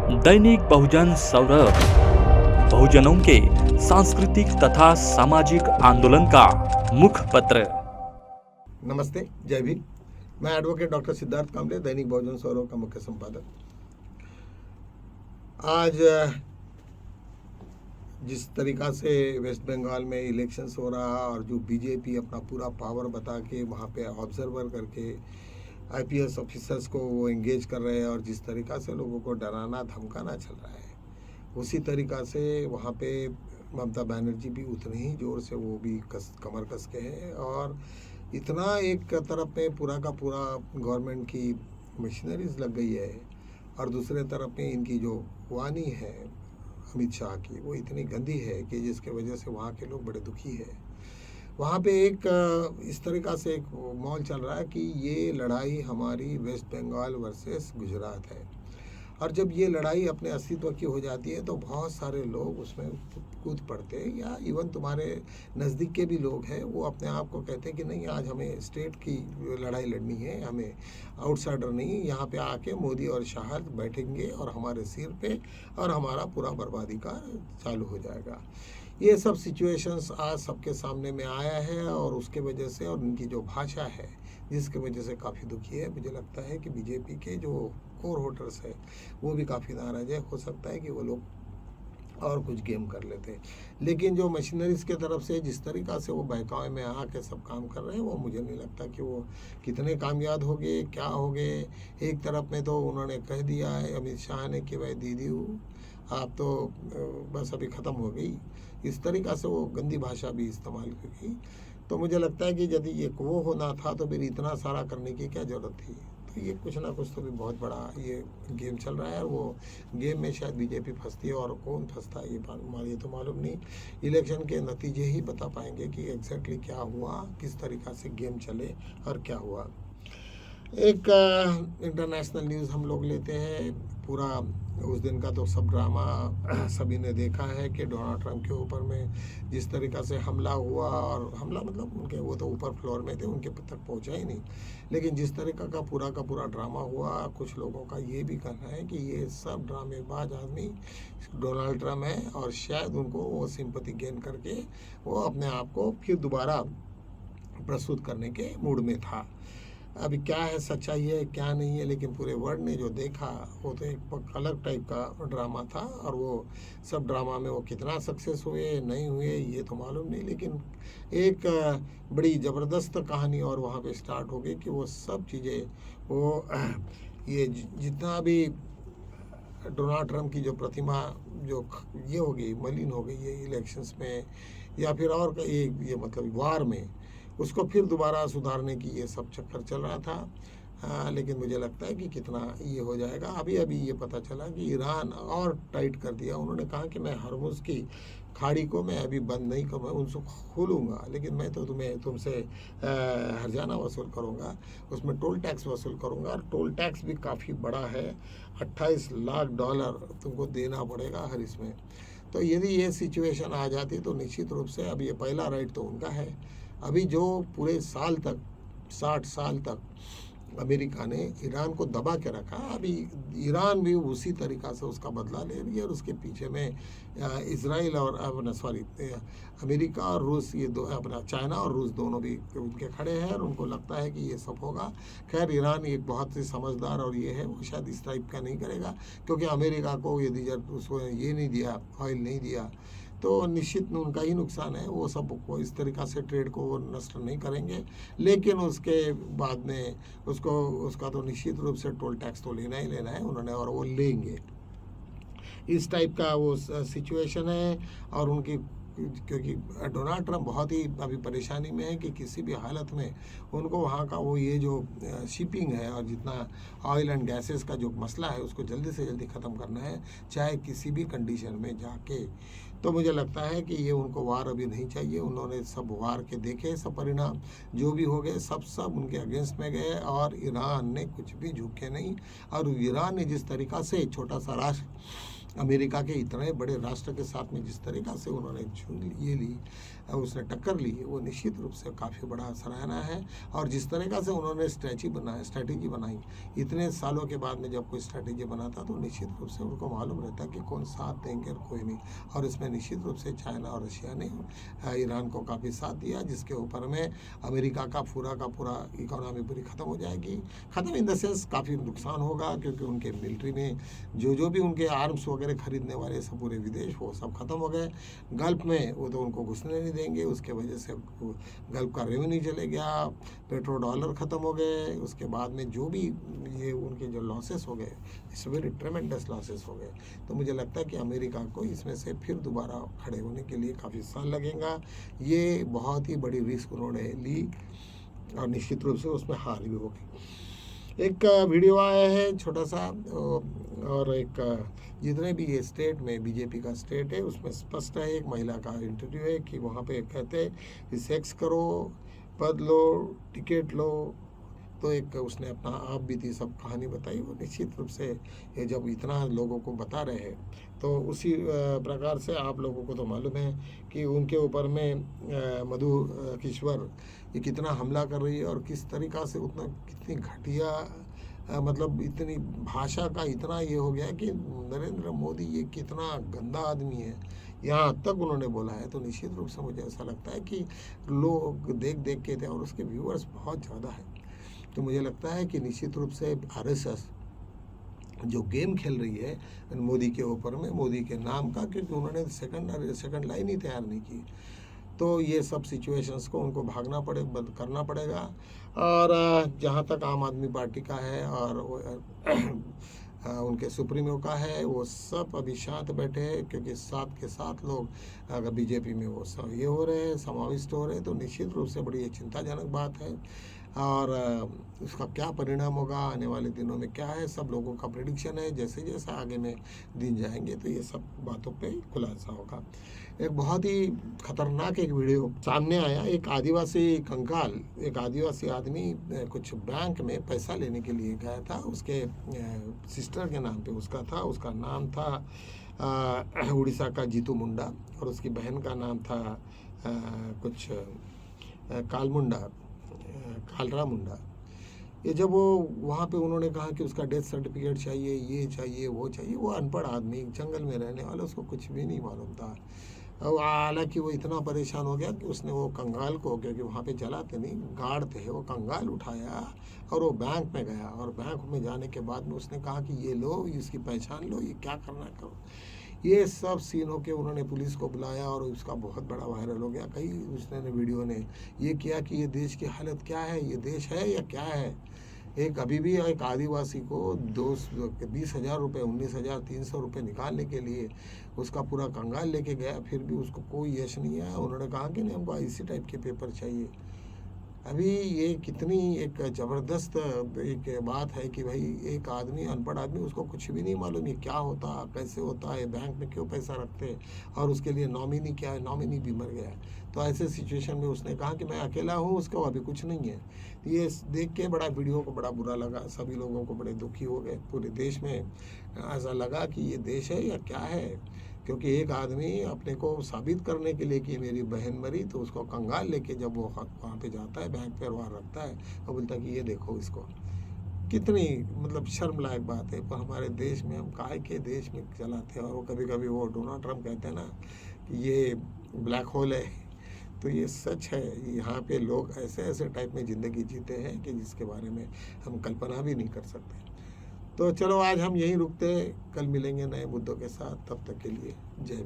दैनिक बहुजन सौरभ, बहुजनों के सांस्कृतिक तथा सामाजिक आंदोलन का मुख्य पत्र। नमस्ते, जय भीम। मैं एडवोकेट डॉक्टर सिद्धार्थ कामले, दैनिक बहुजन सौरभ का मुख्य संपादक। आज जिस तरीका से वेस्ट बंगाल में इलेक्शंस हो रहा और जो बीजेपी अपना पूरा पावर बता के वहाँ पे ऑब्जर्वर करके आईपीएस ऑफिसर्स को वो एंगेज कर रहे हैं और जिस तरीका से लोगों को डराना धमकाना चल रहा है, उसी तरीका से वहाँ पे ममता बनर्जी भी उतने ही जोर से वो भी कमर कस के हैं और इतना एक तरफ में पूरा का पूरा गवर्नमेंट की मशीनरीज लग गई है और दूसरे तरफ में इनकी जो वानी है अमित शाह की, वो इतनी गंदी है कि जिसके वजह से वहाँ के लोग बड़े दुखी है। वहाँ पे एक इस तरीका से एक माहौल चल रहा है कि ये लड़ाई हमारी वेस्ट बंगाल वर्सेस गुजरात है और जब ये लड़ाई अपने अस्तित्व की हो जाती है तो बहुत सारे लोग उसमें कूद पड़ते हैं या इवन तुम्हारे नज़दीक के भी लोग हैं, वो अपने आप को कहते हैं कि नहीं, आज हमें स्टेट की लड़ाई लड़नी है, हमें आउटसाइडर नहीं, यहाँ पे आके मोदी और शाह बैठेंगे और हमारे सिर पे और हमारा पूरा बर्बादी का चालू हो जाएगा। ये सब सिचुएशंस आज सबके सामने में आया है और उसके वजह से और उनकी जो भाषा है जिसकी वजह से काफ़ी दुखी है। मुझे लगता है कि बीजेपी के जो कोर वोटर्स है वो भी काफ़ी नाराज है। हो सकता है कि वो लोग और कुछ गेम कर लेते, लेकिन जो मशीनरीज के तरफ से जिस तरीक़ा से वो बहकावे में आके सब काम कर रहे हैं, वो मुझे नहीं लगता कि वो कितने कामयाब हो गए, क्या हो गए। एक तरफ में तो उन्होंने कह दिया है अमित शाह ने कि भाई दीदी आप तो बस अभी ख़त्म हो गई, इस तरीक़ा से वो गंदी भाषा भी इस्तेमाल की। तो मुझे लगता है कि यदि ये वो होना था तो फिर इतना सारा करने की क्या ज़रूरत थी। तो ये कुछ ना कुछ तो भी बहुत बड़ा ये गेम चल रहा है और वो गेम में शायद बीजेपी फंसती है और कौन फंसता है ये तो मालूम नहीं। इलेक्शन के नतीजे ही बता पाएंगे कि एग्जैक्टली क्या हुआ, किस तरीक़ा से गेम चले और क्या हुआ। एक इंटरनेशनल न्यूज़ हम लोग लेते हैं, पूरा उस दिन का तो सब ड्रामा सभी ने देखा है कि डोनाल्ड ट्रंप के ऊपर में जिस तरीक़ा से हमला हुआ, और हमला मतलब उनके वो तो ऊपर फ्लोर में थे, उनके तक पहुंचा ही नहीं, लेकिन जिस तरीक़ा का पूरा ड्रामा हुआ, कुछ लोगों का ये भी कहना है कि ये सब ड्रामेबाज आदमी डोनाल्ड ट्रंप है और शायद उनको वो सिंपैथी गेन करके वो अपने आप को फिर दोबारा प्रस्तुत करने के मूड में था। अभी क्या है, सच्चाई है क्या नहीं है, लेकिन पूरे वर्ल्ड ने जो देखा वो तो एक अलग टाइप का ड्रामा था और वो सब ड्रामा में वो कितना सक्सेस हुए नहीं हुए ये तो मालूम नहीं, लेकिन एक बड़ी ज़बरदस्त कहानी और वहाँ पे स्टार्ट हो गई कि वो सब चीज़ें वो ये जितना भी डोनाल्ड ट्रंप की जो प्रतिमा जो ये हो गई, मलिन हो गई है इलेक्शंस में या फिर और ये मतलब वार में, उसको फिर दोबारा सुधारने की ये सब चक्कर चल रहा था। लेकिन मुझे लगता है कि कितना ये हो जाएगा। अभी ये पता चला कि ईरान और टाइट कर दिया। उन्होंने कहा कि मैं हरमुज़ की खाड़ी को मैं अभी बंद नहीं करूँगा, उनको खोलूँगा, लेकिन मैं तो तुमसे हर्जाना वसूल करूँगा, उसमें टोल टैक्स वसूल करूँगा और टोल टैक्स भी काफ़ी बड़ा है, $28 लाख तुमको देना पड़ेगा हर इसमें। तो यदि ये सिचुएशन आ जाती तो निश्चित रूप से अब ये पहला राइट तो उनका है। अभी जो पूरे साल तक 60 साल तक अमेरिका ने ईरान को दबा के रखा, अभी ईरान भी उसी तरीक़ा से उसका बदला ले रही है और उसके पीछे में इजराइल और अमेरिका और रूस, ये दो अपना चाइना और रूस दोनों भी उनके खड़े हैं और उनको लगता है कि ये सब होगा। खैर ईरान एक बहुत ही समझदार और ये है, वो शायद इस टाइप का नहीं करेगा, क्योंकि अमेरिका को यदि उसको ये नहीं दिया, ऑयल नहीं दिया, तो निश्चित उनका ही नुकसान है। वो सब को इस तरीक़ा से ट्रेड को वो नष्ट नहीं करेंगे, लेकिन उसके बाद में उसका तो निश्चित रूप से टोल टैक्स तो लेना ही लेना है उन्होंने और वो लेंगे। इस टाइप का वो सिचुएशन है और उनकी, क्योंकि डोनाल्ड ट्रंप बहुत ही अभी परेशानी में है कि किसी भी हालत में उनको वहाँ का वो ये जो शिपिंग है और जितना ऑयल एंड गैसेस का जो मसला है उसको जल्दी से जल्दी ख़त्म करना है, चाहे किसी भी कंडीशन में जाके। तो मुझे लगता है कि ये उनको वार अभी नहीं चाहिए। उन्होंने सब वार के देखे, सब परिणाम जो भी हो गए सब उनके अगेंस्ट में गए और ईरान ने कुछ भी झुके नहीं। और ईरान ने जिस तरीक़ा से छोटा सा राष्ट्र अमेरिका के इतने बड़े राष्ट्र के साथ में जिस तरीक़ा से उन्होंने ये ली, उसने टक्कर ली, वो निश्चित रूप से काफ़ी बड़ा सराहना है। और जिस तरीक़ा से उन्होंने स्ट्रैटेजी बनाई, इतने सालों के बाद में जब कोई स्ट्रैटेजी बनाता तो निश्चित रूप से उनको मालूम रहता कि कौन साथ देंगे और कोई नहीं। और इसमें निश्चित रूप से चाइना और रशिया ने ईरान को काफ़ी साथ दिया, जिसके ऊपर में अमेरिका का पूरा इकोनॉमी पूरी ख़त्म हो जाएगी। ख़त्म इन द सेंस काफ़ी नुकसान होगा, क्योंकि उनके मिलिट्री में जो भी उनके आर्म्स वगैरह खरीदने वाले सब पूरे विदेश वो सब ख़त्म हो गए। गल्फ़ में वो तो उनको घुसने नहीं देंगे, उसके वजह से गल्फ़ का रेवेन्यू चले गया, पेट्रो डॉलर ख़त्म हो गए। उसके बाद में जो भी ये उनके जो लॉसेस हो गए, इट्स वेरी ट्रेमेंडस लॉसेस हो गए। तो मुझे लगता है कि अमेरिका को इसमें से फिर दोबारा खड़े होने के लिए काफ़ी साल लगेगा। ये बहुत ही बड़ी रिस्क उन्होंने ली और निश्चित रूप से उसमें हार भी होगी। एक वीडियो आया है छोटा सा, और एक जितने भी ये स्टेट में बीजेपी का स्टेट है उसमें स्पष्ट है, एक महिला का इंटरव्यू है कि वहाँ पे कहते हैं कि सेक्स करो, पद लो, टिकट लो। तो एक उसने अपना आप बीती सब कहानी बताई। वो निश्चित रूप से ये जब इतना लोगों को बता रहे हैं, तो उसी प्रकार से आप लोगों को तो मालूम है कि उनके ऊपर में मधु किश्वर ये कितना हमला कर रही है, और किस तरीक़ा से उतना कितनी घटिया मतलब इतनी भाषा का इतना ये हो गया कि नरेंद्र मोदी ये कितना गंदा आदमी है, यहाँ तक उन्होंने बोला है। तो निश्चित रूप से मुझे ऐसा लगता है कि लोग देख के थे, और उसके व्यूअर्स बहुत ज़्यादा है। तो मुझे लगता है कि निश्चित रूप से आरएसएस जो गेम खेल रही है मोदी के ऊपर में, मोदी के नाम का, क्योंकि उन्होंने सेकंड लाइन ही तैयार नहीं की। तो ये सब सिचुएशंस को उनको बंद करना पड़ेगा। और जहाँ तक आम आदमी पार्टी का है और उनके सुप्रीमो का है, वो सब अभी शांत बैठे हैं, क्योंकि साथ के साथ लोग अगर बीजेपी में वो सब ये हो रहे हैं, समाविष्ट हो रहे हैं। तो निश्चित रूप से बड़ी चिंताजनक बात है। और उसका क्या परिणाम होगा आने वाले दिनों में क्या है, सब लोगों का प्रेडिक्शन है। जैसे जैसे आगे में दिन जाएंगे तो ये सब बातों पे खुलासा होगा। एक बहुत ही खतरनाक एक वीडियो सामने आया। एक आदिवासी कंकाल, एक आदिवासी आदमी कुछ बैंक में पैसा लेने के लिए गया था, उसके सिस्टर के नाम पे उसका था। उसका नाम था उड़ीसा का जीतू मुंडा, और उसकी बहन का नाम था कुछ कालरा मुंडा। ये जब वो वहाँ पे उन्होंने कहा कि उसका डेथ सर्टिफिकेट चाहिए, ये चाहिए, वो चाहिए, वो अनपढ़ आदमी जंगल में रहने वाला, उसको कुछ भी नहीं मालूम था। और हालांकि वो इतना परेशान हो गया कि उसने वो कंगाल को, क्योंकि वहाँ पे जलाते नहीं गार्ड थे, वो कंगाल उठाया और वो बैंक में गया। और बैंक में जाने के बाद में उसने कहा कि ये लो, इसकी पहचान लो, ये क्या करना करो। ये सब सीन होके उन्होंने पुलिस को बुलाया, और उसका बहुत बड़ा वायरल हो गया। कई उसने वीडियो ने ये किया कि ये देश की हालत क्या है, ये देश है या क्या है। एक अभी भी एक आदिवासी को 20,000 रुपये, 19,300 रुपये निकालने के लिए उसका पूरा कंगाल लेके गया, फिर भी उसको कोई यश नहीं आया। उन्होंने कहा कि नहीं, हमको इसी टाइप के पेपर चाहिए। अभी ये कितनी एक ज़बरदस्त एक बात है कि भाई एक आदमी, अनपढ़ आदमी, उसको कुछ भी नहीं मालूम ये क्या होता, कैसे होता है, बैंक में क्यों पैसा रखते हैं, और उसके लिए नॉमिनी क्या है, नॉमिनी भी मर गया। तो ऐसे सिचुएशन में उसने कहा कि मैं अकेला हूँ, उसको अभी कुछ नहीं है। ये देख के बड़ा वीडियो को बड़ा बुरा लगा, सभी लोगों को बड़े दुखी हो गए। पूरे देश में ऐसा लगा कि ये देश है या क्या है, क्योंकि एक आदमी अपने को साबित करने के लिए कि मेरी बहन मरी, तो उसको कंगाल लेके जब वो वहाँ पे जाता है, बैंक पे वहाँ रखता है और बोलता है कि ये देखो इसको। कितनी मतलब शर्म लायक बात है। पर हमारे देश में हम काहे के देश में चलाते हैं। और वो कभी कभी वो डोनाल्ड ट्रम्प कहते हैं ना कि ये ब्लैक होल है, तो ये सच है। यहाँ पे लोग ऐसे ऐसे टाइप में ज़िंदगी जीते हैं कि जिसके बारे में हम कल्पना भी नहीं कर सकते। तो चलो आज हम यहीं रुकते, कल मिलेंगे नए मुद्दों के साथ। तब तक के लिए जय।